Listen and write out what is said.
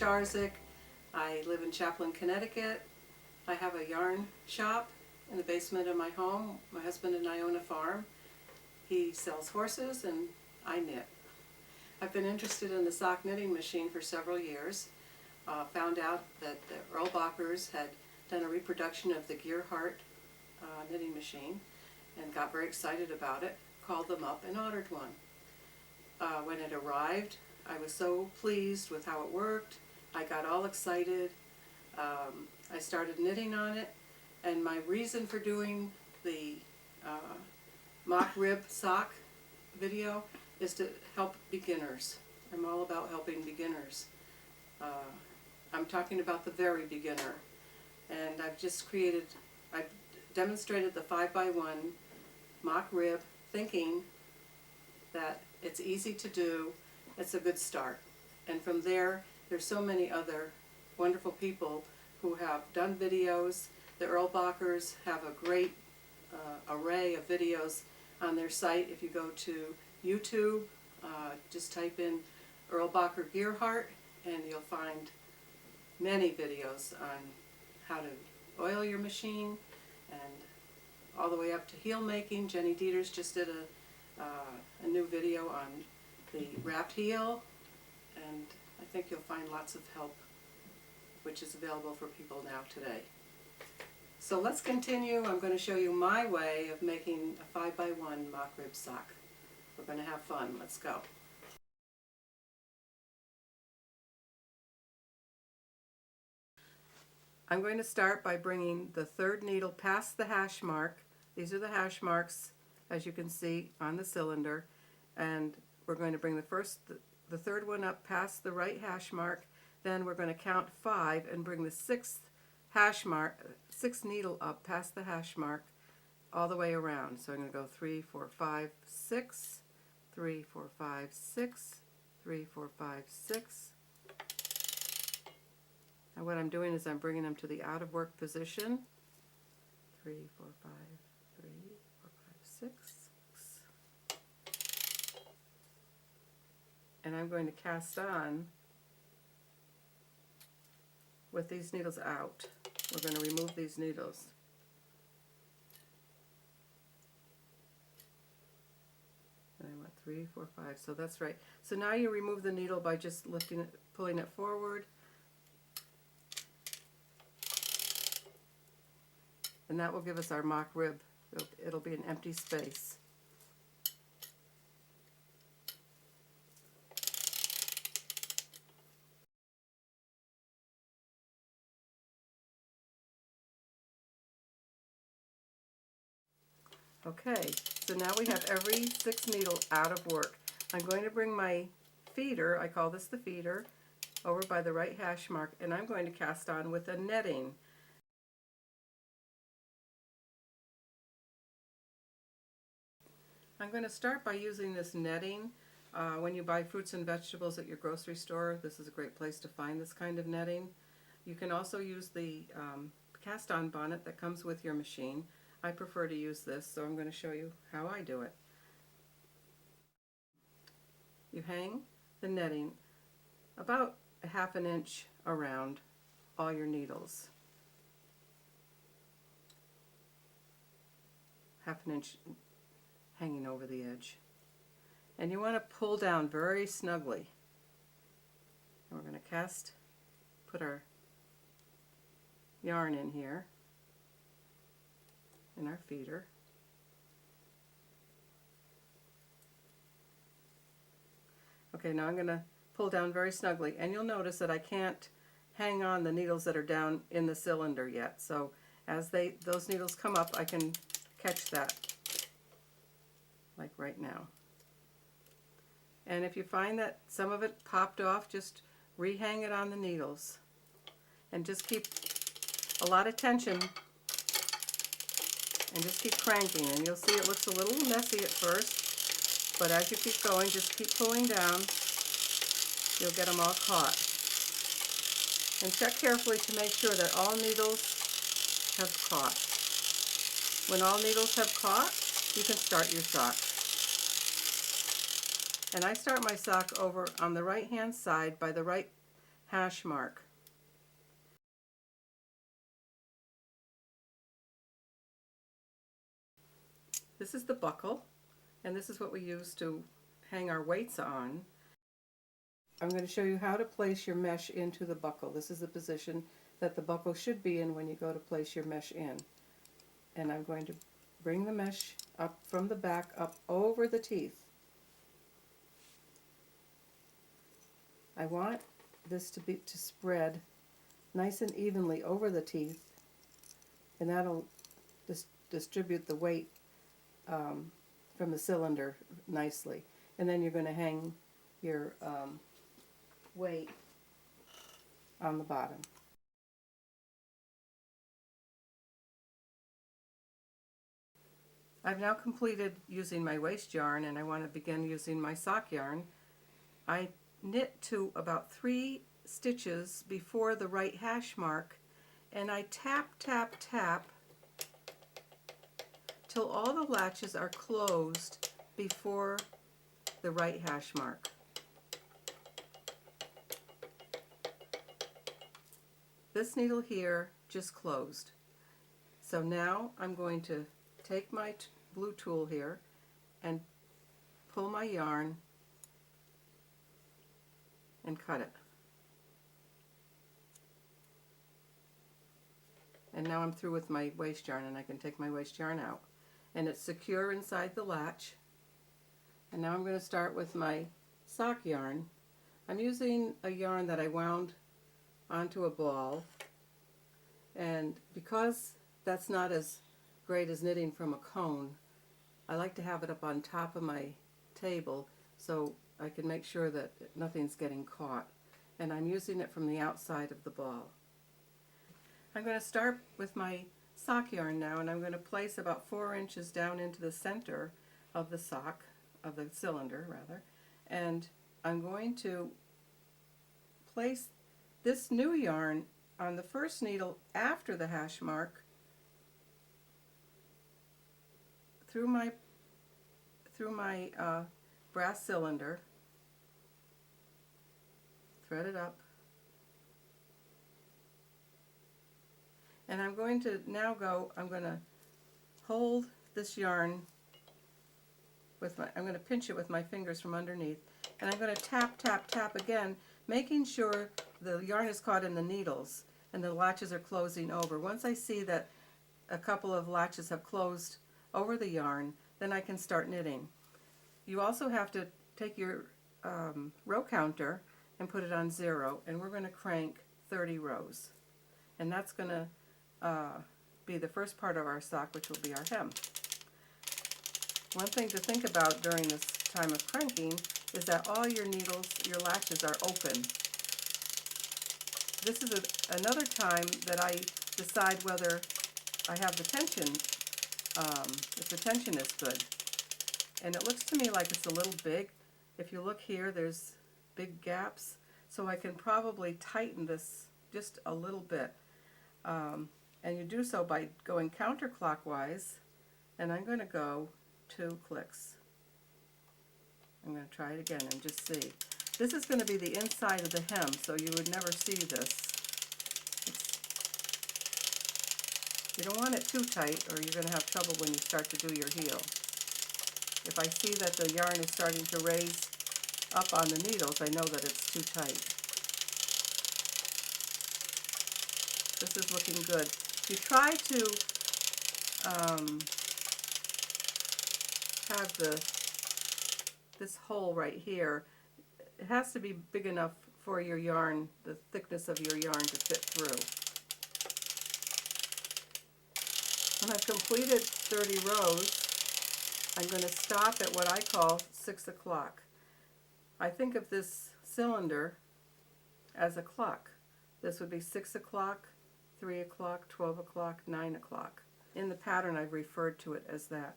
Charzik. I live in Chaplin, Connecticut. I have a yarn shop in the basement of my home. My husband and I own a farm. He sells horses and I knit. I've been interested in the sock knitting machine for several years. Found out that the Erlbachers had done a reproduction of the Gearhart knitting machine and got very excited about it, called them up and ordered one. When it arrived, I was so pleased with how it worked. I got all excited. I started knitting on it, and my reason for doing the mock rib sock video is to help beginners. I'm all about helping beginners. I'm talking about the very beginner, and I've demonstrated the 5x1 mock rib, thinking that it's easy to do, it's a good start. And from there, there's so many other wonderful people who have done videos. The Erlbachers have a great array of videos on their site. If you go to YouTube, just type in Erlbacher Gearhart and you'll find many videos on how to oil your machine and all the way up to heel making. Jenny Dieters just did a new video on the wrapped heel, and I think you'll find lots of help which is available for people now today. So let's continue. I'm going to show you my way of making a 5x1 mock rib sock. We're going to have fun. Let's go. I'm going to start by bringing the third needle past the hash mark. These are the hash marks, as you can see, on the cylinder, and we're going to bring the third one up past the right hash mark. Then we're going to count 5 and bring the sixth needle up past the hash mark all the way around. So I'm going to go 3, 4, 5, 6, 3, 4, 5, 6, 3, 4, 5, 6. And what I'm doing is I'm bringing them to the out of work position. 3, 4, 5, 3, 4, 5, 6. And I'm going to cast on with these needles out. We're going to remove these needles. And I went 3, 4, 5. So that's right. So now you remove the needle by just lifting it, pulling it forward. And that will give us our mock rib. It'll be an empty space. Okay, so now we have every 6 needle out of work. I'm going to bring my feeder, I call this the feeder, over by the right hash mark, and I'm going to cast on with a netting. I'm going to start by using this netting. When you buy fruits and vegetables at your grocery store, this is a great place to find this kind of netting. You can also use the cast-on bonnet that comes with your machine. I prefer to use this, so I'm going to show you how I do it. You hang the netting about a ½ an inch around all your needles. ½ an inch hanging over the edge. And you want to pull down very snugly. And we're going to put our yarn in here, in our feeder. Okay, now I'm going to pull down very snugly, and you'll notice that I can't hang on the needles that are down in the cylinder yet. So as those needles come up, I can catch that, like right now. And if you find that some of it popped off, just rehang it on the needles. And just keep a lot of tension and just keep cranking. And you'll see it looks a little messy at first, but as you keep going, just keep pulling down. You'll get them all caught. And check carefully to make sure that all needles have caught. When all needles have caught, you can start your sock. And I start my sock over on the right hand side by the right hash mark. This is the buckle, and this is what we use to hang our weights on. I'm going to show you how to place your mesh into the buckle. This is the position that the buckle should be in when you go to place your mesh in. And I'm going to bring the mesh up from the back up over the teeth. I want this to spread nice and evenly over the teeth, and that'll distribute the weight from the cylinder nicely. And then you're going to hang your weight on the bottom. I've now completed using my waste yarn, and I want to begin using my sock yarn. I knit to about 3 stitches before the right hash mark, and I tap, tap, tap till all the latches are closed before the right hash mark. This needle here just closed. So now I'm going to take my blue tool here and pull my yarn and cut it. And now I'm through with my waste yarn, and I can take my waste yarn out. And it's secure inside the latch. And now I'm going to start with my sock yarn. I'm using a yarn that I wound onto a ball, and because that's not as great as knitting from a cone, I like to have it up on top of my table so I can make sure that nothing's getting caught. And I'm using it from the outside of the ball. I'm going to start with my sock yarn now, and I'm going to place about 4 inches down into the center of the sock, of the cylinder rather, and I'm going to place this new yarn on the first needle after the hash mark through my brass cylinder, thread it up, and I'm going to now I'm going to hold this yarn with I'm going to pinch it with my fingers from underneath, and I'm going to tap, tap, tap again, making sure the yarn is caught in the needles and the latches are closing over. Once I see that a couple of latches have closed over the yarn, then I can start knitting. You also have to take your row counter and put it on 0, and we're going to crank 30 rows. And that's going to be the first part of our sock, which will be our hem. One thing to think about during this time of cranking is that all your needles, your latches, are open. This is another time that I decide whether I have the tension, if the tension is good. And it looks to me like it's a little big. If you look here, there's big gaps, so I can probably tighten this just a little bit. And you do so by going counterclockwise, and I'm going to go 2 clicks. I'm going to try it again and just see. This is going to be the inside of the hem, so you would never see this. You don't want it too tight, or you're going to have trouble when you start to do your heel. If I see that the yarn is starting to raise up on the needles, I know that it's too tight. This is looking good. You try to have this hole right here. It has to be big enough for your yarn, the thickness of your yarn, to fit through. When I've completed 30 rows, I'm going to stop at what I call 6 o'clock. I think of this cylinder as a clock. This would be 6 o'clock, 3 o'clock, 12 o'clock, 9 o'clock. In the pattern, I've referred to it as that.